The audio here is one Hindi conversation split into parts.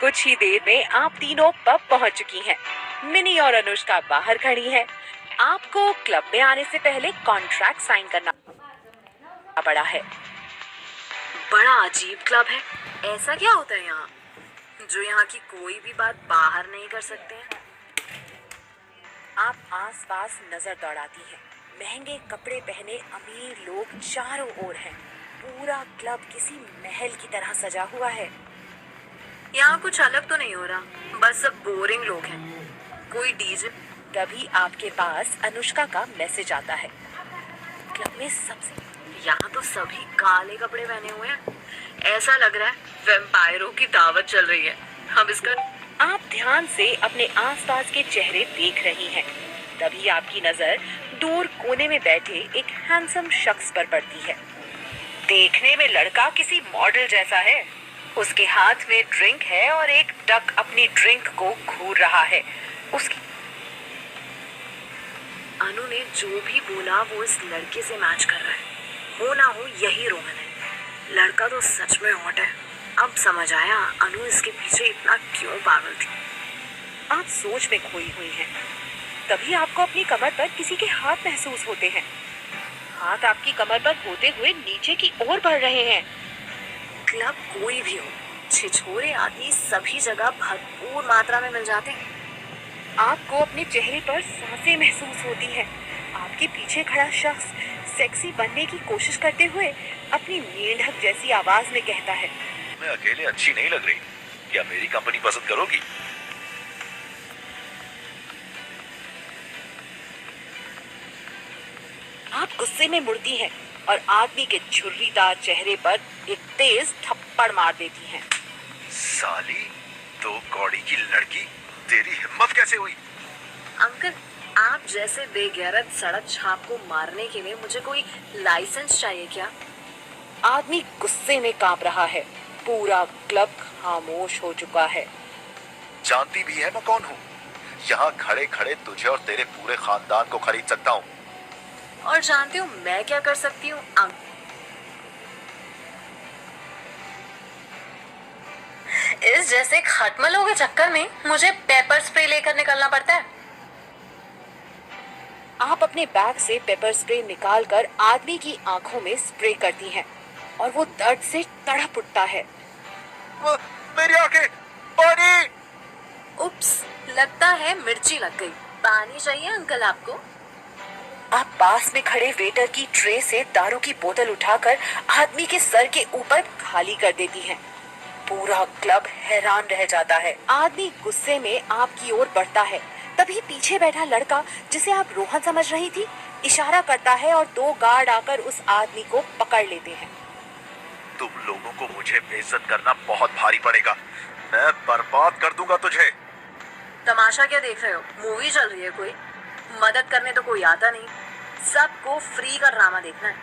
कुछ ही देर में आप तीनों पब पहुंच चुकी हैं। मिनी और अनुष्का बाहर खड़ी हैं। आपको क्लब में आने से पहले कॉन्ट्रैक्ट साइन करना पड़ा है। बड़ा अजीब क्लब है। ऐसा क्या होता है यहाँ जो यहाँ की कोई भी बात बाहर नहीं कर सकते हैं? आप आसपास नजर दौड़ाती हैं। महंगे कपड़े पहने अमीर लोग चारों ओर हैं। पूरा क्लब किसी महल की तरह सजा हुआ है। यहाँ कुछ अलग तो नहीं हो रहा, बस सब बोरिंग लोग हैं। कोई डीजे। तभी आपके पास अनुष्का का मैसेज आता है। क्लब में सबसे यहाँ तो सभी काले कपड़े पहने हुए हैं। ऐसा लग रहा है वैम्पायरों की दावत चल रही है। हम इसका आप ध्यान से अपने आसपास के चेहरे देख रही हैं। तभी आपकी नजर दूर कोने में बैठे एक हैंडसम शख्स पर पड़ती है। देखने में लड़का किसी मॉडल जैसा है। उसके हाथ में ड्रिंक है और एक डक अपनी ड्रिंक को घूर रहा है। उसकी अनु ने जो भी बोला वो इस लड़के से मैच कर रहा है। हो ना हो यही रोहन है। लड़का तो सच में हॉट है। अब समझ आया अनु इसके पीछे इतना क्यों पागल थी। आप सोच में खोई हुई हैं। तभी आपको अपनी कमर पर किसी के हाथ महसूस होते हैं। हाथ आपकी कमर पर होते हुए नीचे की ओर बढ़ रहे हैं। क्लब कोई भी हो, छिछोरे आदमी सभी जगह भरपूर मात्रा में मिल जाते हैं। आपको अपने चेहरे पर सांसें महसूस होती है। आपके पीछे खड़ा शख्स सेक्सी बनने की कोशिश करते हुए अपनी मेंढक जैसी आवाज में कहता है, मैं अकेले अच्छी नहीं लग रही, क्या मेरी कंपनी पसंद करोगी? आप गुस्से में मुड़ती हैं और आदमी के झुर्रीदार चेहरे पर एक तेज थप्पड़ मार देती हैं। साली, तो कौड़ी की लड़की, तेरी हिम्मत कैसे हुई? अंकल, आप जैसे बेगैरत सड़क छाप को मारने के लिए मुझे कोई लाइसेंस चाहिए क्या? आदमी गुस्से में कांप रहा है। पूरा क्लब खामोश हो चुका है। जानती भी है मैं कौन हूँ? यहाँ खड़े खड़े तुझे और तेरे पूरे खानदान को खरीद सकता हूँ। और जानती हूँ मैं क्या कर सकती हूँ? इस जैसे खटमलों के चक्कर में मुझे पेपर स्प्रे लेकर निकलना पड़ता है। आप अपने बैग से पेपर स्प्रे निकालकर आदमी की आंखों में स्प्रे करती हैं और वो दर्द से तड़प उठता है। मेरी आंखें, पानी! उप्स, लगता है मिर्ची लग गई। पानी चाहिए अंकल आपको? आप पास में खड़े वेटर की ट्रे से दारू की बोतल उठाकर आदमी के सर के ऊपर खाली कर देती हैं। पूरा क्लब हैरान रह जाता है। आदमी गुस्से में आपकी ओर बढ़ता है। तभी पीछे बैठा लड़का, जिसे आप रोहन समझ रही थी, इशारा करता है और दो गार्ड आकर उस आदमी को पकड़ लेते हैं। तुम लोगों को मुझे बेइज्जत करना बहुत भारी पड़ेगा। मैं बर्बाद कर दूंगा तुझे। तमाशा क्या देख रहे हो? मूवी चल रही है कोई? मदद करने तो कोई आता नहीं। सबको फ्री का ड्रामा देखना है।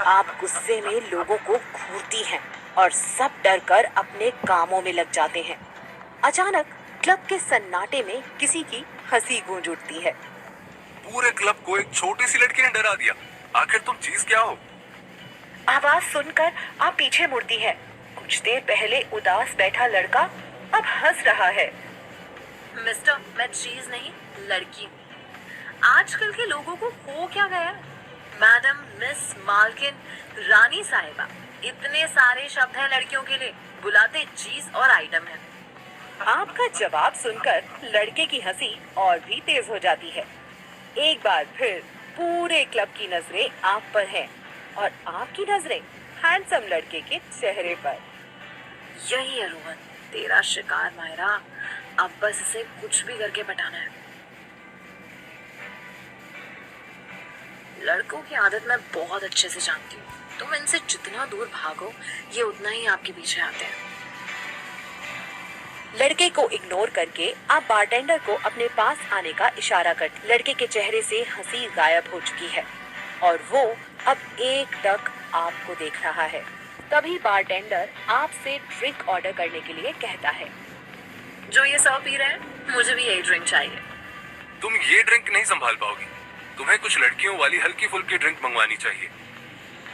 आप गुस्से में लोगों को घूरती हैं और सब डरकर अपने कामों में लग जाते हैं। अचानक क्लब के सन्नाटे में किसी की हंसी गूंज उठती है। पूरे क्लब को एक छोटी सी लड़की ने डरा दिया। आखिर तुम चीज क्या हो? आवाज सुनकर आप पीछे मुड़ती है। कुछ देर पहले उदास बैठा लड़का अब हंस रहा है। मिस्टर, मैं चीज नहीं, लड़की। आजकल के लोगों को हो क्या गया? मैडम, मिस, मालकिन, रानी साहिबा, इतने सारे शब्द हैं लड़कियों के लिए। बुलाते चीज और आइटम है। आपका जवाब सुनकर लड़के की हंसी और भी तेज हो जाती है। एक बार फिर पूरे क्लब की नजरें आप पर हैं और आपकी नजरें हैंडसम लड़के के चेहरे पर। यही है रोहन, तेरा शिकार मायरा। अब बस इसे कुछ भी करके पटाना है। लड़कों की आदत मैं बहुत अच्छे से जानती हूँ। तुम इनसे जितना दूर भागो, ये उतना ही आपके पीछे आते हैं। लड़के को इग्नोर करके आप बारटेंडर को अपने पास आने का इशारा करते। लड़के के चेहरे से हंसी गायब हो चुकी है और वो अब एकटक आपको देख रहा है। तभी बारटेंडर आपसे ड्रिंक ऑर्डर करने के लिए कहता है। जो ये सब पी रहे हैं, मुझे भी यही ड्रिंक चाहिए। तुम ये ड्रिंक नहीं संभाल पाओगी। तुम्हें कुछ लड़कियों वाली हल्की फुल्की ड्रिंक मंगवानी चाहिए।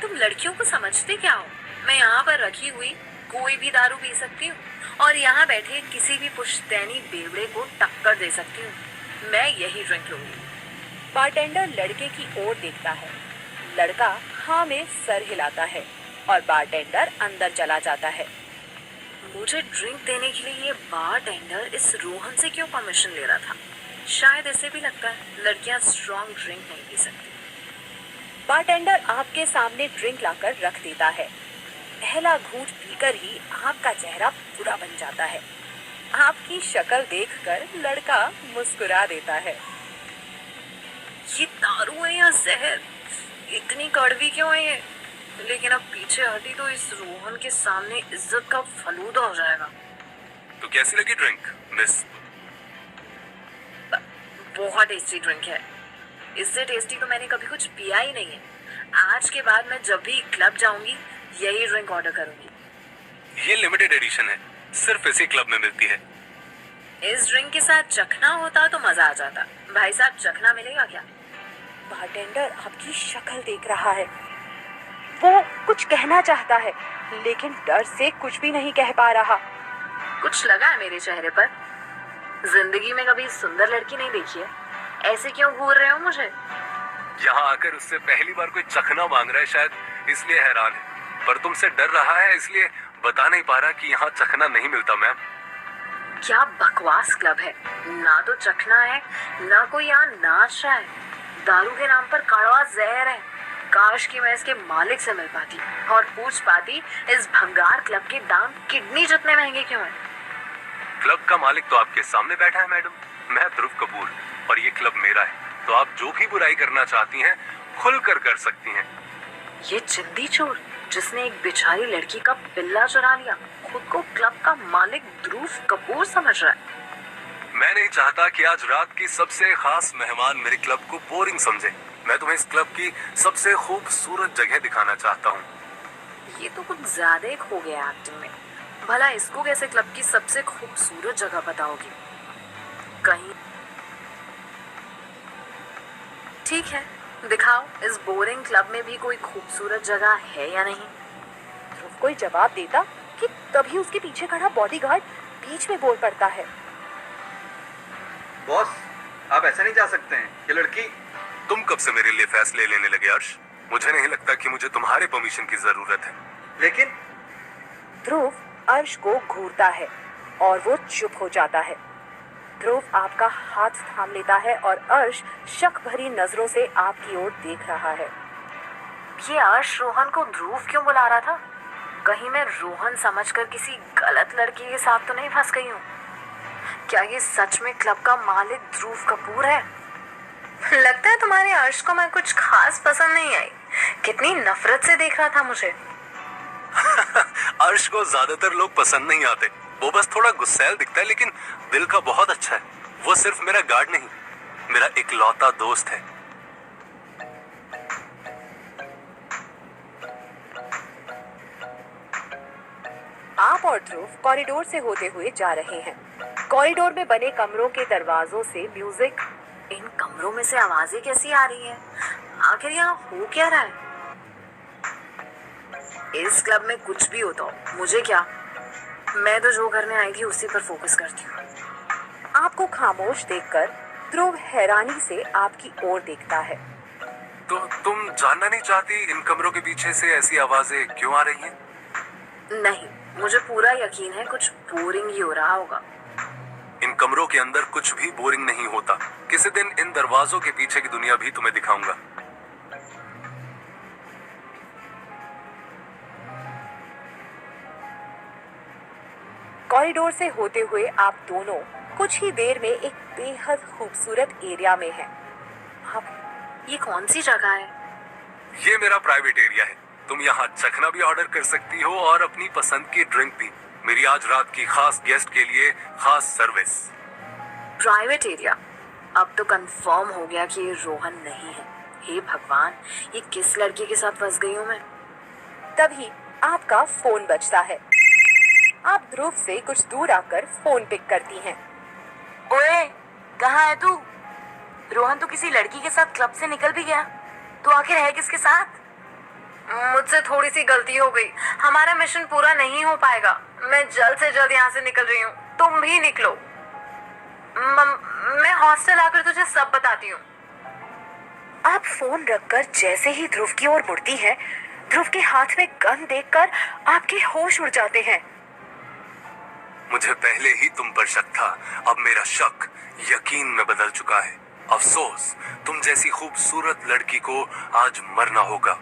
तुम लड़कियों को समझते क्या हो? मैं यहाँ पर रखी हुई कोई भी दारू पी सकती हूँ और यहाँ बैठे किसी भी पुश्तैनी बेवड़े को टक्कर दे सकती हूँ। मैं यही ड्रिंक लूंगी। बारटेंडर लड़के की ओर देखता है। लड़का हाँ में सर हिलाता है और बारटेंडर अंदर चला जाता है। मुझे ड्रिंक देने के लिए ये बारटेंडर इस रोहन से क्यों परमिशन ले रहा था? शायद इसे भी लगता है लड़कियां स्ट्रॉन्ग ड्रिंक नहीं पी सकती। बारटेंडर आपके सामने ड्रिंक लाकर रख देता है। पहला घूंट पीकर ही आपका चेहरा बुरा बन जाता है। आपकी शक्ल देखकर लड़का मुस्कुरा देता है। ये दारू है या जहर? इतनी कड़वी क्यों है ये? लेकिन अब पीछे हटी तो इस रोहन के सामने इज्जत का फलूदा हो जाएगा। तो कैसी लगी ड्रिंक मिस? बहुत टेस्टी ड्रिंक है। इससे टेस्टी तो मैंने कभी कुछ पिया ही नहीं है। आज के बाद मैं जब भी क्लब जाऊंगी यही ड्रिंक ऑर्डर करूंगी। ये लिमिटेड एडिशन है, सिर्फ इसी क्लब में मिलती है। इस ड्रिंक के साथ चखना होता तो मजा आ जाता। भाई साहब, चखना मिलेगा क्या? बारटेंडर आपकी शक्ल देख रहा है। वो कुछ कहना चाहता है लेकिन डर से कुछ भी नहीं कह पा रहा। कुछ लगा है मेरे चेहरे पर? जिंदगी में कभी सुंदर लड़की नहीं देखी है। ऐसे क्यों घूर रहे हो मुझे? यहाँ आकर उससे पहली बार कोई चखना मांग रहा है, शायद इसलिए हैरान है। पर तुमसे डर रहा है इसलिए बता नहीं पा रहा कि यहाँ चखना नहीं मिलता। मैम, क्या बकवास क्लब है। ना तो चखना है ना कोई यहाँ नाच रहा है। दारू के नाम पर कड़वा जहर है। काश कि मैं इसके मालिक से मिल पाती और पूछ पाती इस भंगार क्लब के दाम किडनी जितने महंगे क्यों हैं। क्लब का मालिक तो आपके सामने बैठा है मैडम। मैं ध्रुव कपूर और ये क्लब मेरा है, तो आप जो भी बुराई करना चाहती हैं खुलकर कर सकती हैं। ये चिंदी चोर जिसने एक बेचारी लड़की का पिल्ला चुरा लिया, खुद को क्लब का मालिक ध्रुव कपूर समझ रहा है। मैं नहीं चाहता कि आज रात की सबसे खास मेहमान मेरे क्लब को बोरिंग समझे। मैं तुम्हें इस क्लब की सबसे खूबसूरत जगह दिखाना चाहता हूँ। ये तो कुछ ज्यादा एक हो गया एक्टिंग में। भला इसको कैसे क्लब की सबसे खूबसूरत जगह बताओगी? कहीं ठीक है, दिखाओ इस बोरिंग क्लब में भी कोई खूबसूरत जगह है या नहीं। ध्रुव कोई जवाब देता कि तभी उसके पीछे खड़ा बॉडीगार्ड बीच में बोल पड़ता है। बॉस, आप ऐसा नहीं जा सकते हैं। ये लड़की। तुम कब से मेरे लिए फैसले लेने लगे अर्श? मुझे नहीं लगता कि मुझे तुम्हारे परमिशन की जरूरत है। लेकिन ध्रुव अर्श को घूरता है और वो चुप हो जाता है। ध्रुव आपका हाथ थाम लेता है और अर्श शक भरी नजरों से आपकी ओर देख रहा है। ये अर्श रोहन को ध्रुव क्यों बुला रहा था? कहीं मैं रोहन समझकर किसी गलत लड़की के साथ तो नहीं फंस गई हूँ? क्या ये सच में क्लब का मालिक ध्रुव कपूर है? लगता है तुम्हारे अर्श को मैं कुछ खास पसंद नहीं आई। कितनी नफरत से देख रहा था मुझे। अर्श को ज्यादातर लोग पसंद नहीं आते। वो बस थोड़ा गुस्सैल दिखता है, लेकिन दिल का बहुत अच्छा है। वो सिर्फ मेरा गार्ड नहीं, मेरा इकलौता दोस्त है। आप और ध्रुव कॉरिडोर से होते हुए जा रहे हैं। कॉरिडोर में बने कमरों के दरवाजों से म्यूजिक। इन कमरों में से आवाजें कैसी आ रही हैं? आखिर यहाँ हो क्या रहा है? इस क्लब में कुछ भी होता हो मुझे क्या, मैं तो जो करने आई थी उसी पर फोकस करती हूँ। आपको खामोश देखकर ध्रुव हैरानी से आपकी ओर देखता है। तो तुम जानना नहीं चाहती इन कमरों के पीछे से ऐसी आवाजें क्यों आ रही हैं? नहीं, मुझे पूरा यकीन है कुछ बोरिंग ही हो रहा होगा। इन कमरों के अंदर कुछ भी बोरिंग नहीं होता। किसी दिन इन दरवाजों के पीछे की दुनिया भी तुम्हें दिखाऊंगा। कॉरिडोर से होते हुए आप दोनों कुछ ही देर में एक बेहद खूबसूरत एरिया में हैं। आप ये कौन सी जगह है? ये मेरा प्राइवेट एरिया है। तुम यहाँ चखना भी ऑर्डर कर सकती हो और अपनी पसंद की ड्रिंक भी। मेरी आज रात की खास गेस्ट के लिए खास सर्विस। Private area? अब तो कंफर्म हो गया कि ये रोहन नहीं है। हे भगवान, ये किस लड़के के साथ फंस गई हूँ मैं? तभी आपका फोन बजता है। आप ध्रुव से कुछ दूर आकर फोन पिक करती हैं। ओए, कहाँ है तू? रोहन तो किसी लड़की के साथ क्लब से निकल भी गया, तो आखिर है किसके साथ? मुझसे थोड़ी सी गलती हो गई, हमारा मिशन पूरा नहीं हो पाएगा। मैं जल्द से जल्द यहाँ से निकल रही हूँ, तुम भी निकलो। मैं हॉस्टल आकर तुझे सब बताती हूँ। आप फोन रखकर जैसे ही ध्रुव की ओर मुड़ती हैं, ध्रुव के हाथ में गन देखकर आपके होश उड़ जाते हैं। मुझे पहले ही तुम पर शक था, अब मेरा शक यकीन में बदल चुका है। अफसोस, तुम जैसी खूबसूरत लड़की को आज मरना होगा।